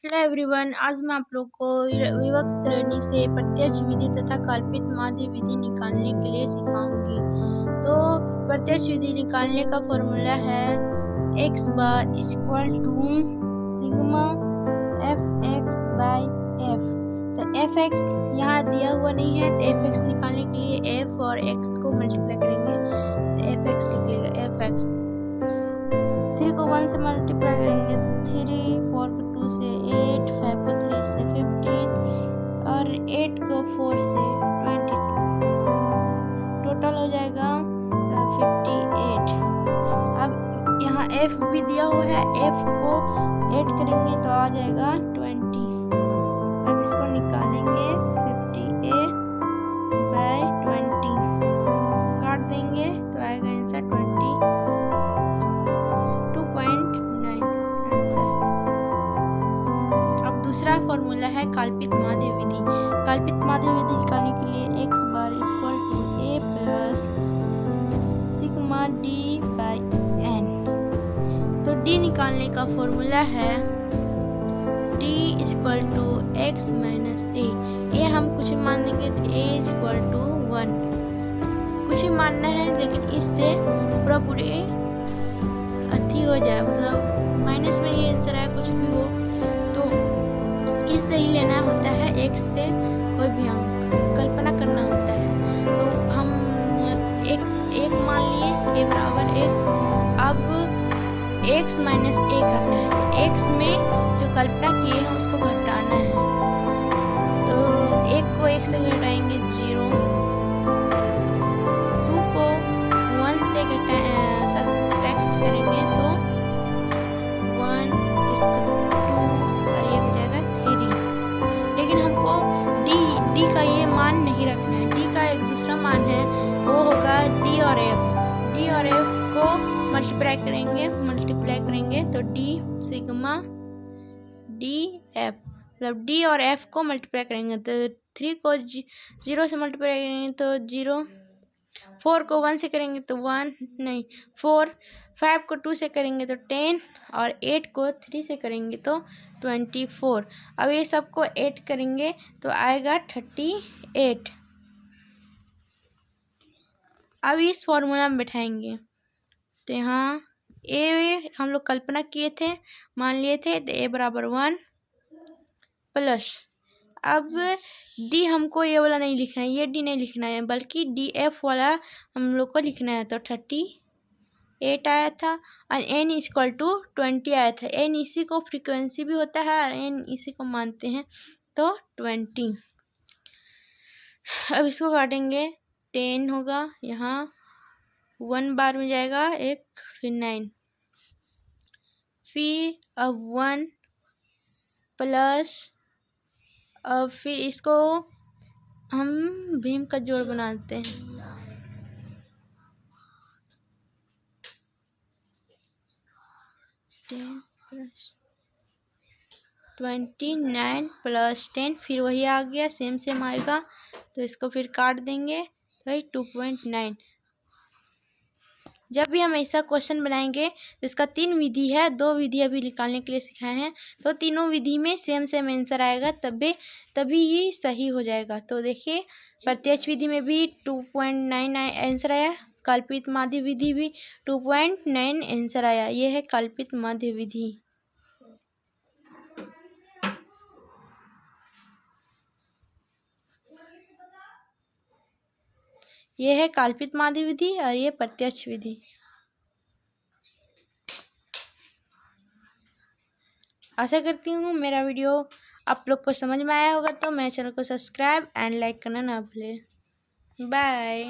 Hello everyone, आज मैं आप लोग को विभक्त श्रेणी से प्रत्यक्ष विधि तथा कल्पित माध्य विधि निकालने के लिए सिखाऊंगी। तो प्रत्यक्ष विधि निकालने का फॉर्मूला है x bar equal to sigma fx by f। तो fx यहाँ दिया हुआ नहीं है, तो fx निकालने के लिए f और x को मल्टीप्लाई करेंगे तो fx निकलेगा fx। 3 को 1 से मल्टीप्लाई करेंगे 3, 4 को 2 से 8, 5 को 3 से 15 और 8 को 4 से 22। टोटल हो जाएगा 58। अब यहाँ f भी दिया हुआ है, f को 8 करेंगे तो आ जाएगा 20। अब इसको निकालेंगे 58 बाय 20, काट देंगे तो आएगा आंसर 2.9 आंसर। अब दूसरा फॉर्मूला है कल्पित माध्य विधि। कल्पित माध्य विधि निकालने के लिए x bar equal to a plus sigma d by n। तो d निकालने का फॉर्मूला है d equal to x minus a हम कुछ मान देंगे तो a इक्वल टू 1 कुछ ही मानना है, लेकिन इससे पूरे अथी हो जाए, मतलब माइनस में ही आंसर आए कुछ भी हो तो इससे ही लेना होता है, x से कोई भी अंक कल्पना करना होता है। तो हम एक मान लिए a बराबर 1। अब x माइनस a करना है, तो x में जो कल्पना किए हैं उसको घटाना है। तो 1 को 1 से घटाएंगे 0, 2 को 1 से सब्ट्रैक्ट करेंगे तो 1, इसका 2 और ये हो जाएगा 3। लेकिन हमको d का ये मान नहीं रखना है, d का एक दूसरा मान है, वो होगा d और f को मल्टीप्लाई करेंगे तो d सिग्मा d f, मतलब d और f को मल्टीप्लाई करेंगे तो 3 को 0 से मल्टीप्लाई करेंगे तो 0, 4 को 1 से करेंगे तो 4, 5 को 2 से करेंगे तो 10 और 8 को 3 से करेंगे तो 24। अब ये सबको 8 करेंगे तो आएगा 38। अब इस फॉर्मूला में बैठाएंगे तो यहाँ a हम लोग कल्पना किए थे, मान लिए थे, तो a बराबर 1 प्लस, अब d हमको ये वाला नहीं लिखना है, ये d नहीं लिखना है, बल्कि df वाला हम लोग को लिखना है। तो 38 आया था और n इक्वल टू 20 आया था। n इसी को फ्रीक्वेंसी भी होता है और n इसी को मानते हैं तो 20। अब इसको काटेंगे 10 होगा, यहाँ 1 बार में जाएगा 1, फिर 9, फिर अब 1 प्लस, अब फिर इसको हम भीम का जोड़ बनाते हैं। 29 प्लस 10, फिर वही आ गया, सेम आएगा तो इसको फिर काट देंगे तो 2.9। जब भी हम ऐसा क्वेश्चन बनाएंगे तो इसका 3 विधि है, 2 विधि अभी निकालने के लिए सिखाए हैं, तो तीनों विधि में सेम आंसर आएगा, तभी ही सही हो जाएगा। तो देखिए प्रत्यक्ष विधि में भी 2.9 आंसर आया, कल्पित माध्य विधि भी 2.9 आंसर आया। ये है कल्पित माध्य विधि। ये है कल्पित माध्य विधि और ये प्रत्यक्ष विधि। आशा करती हूँ मेरा वीडियो आप लोग को समझ में आया होगा, तो मेरे चैनल को सब्सक्राइब एंड लाइक करना ना भूलें। बाय।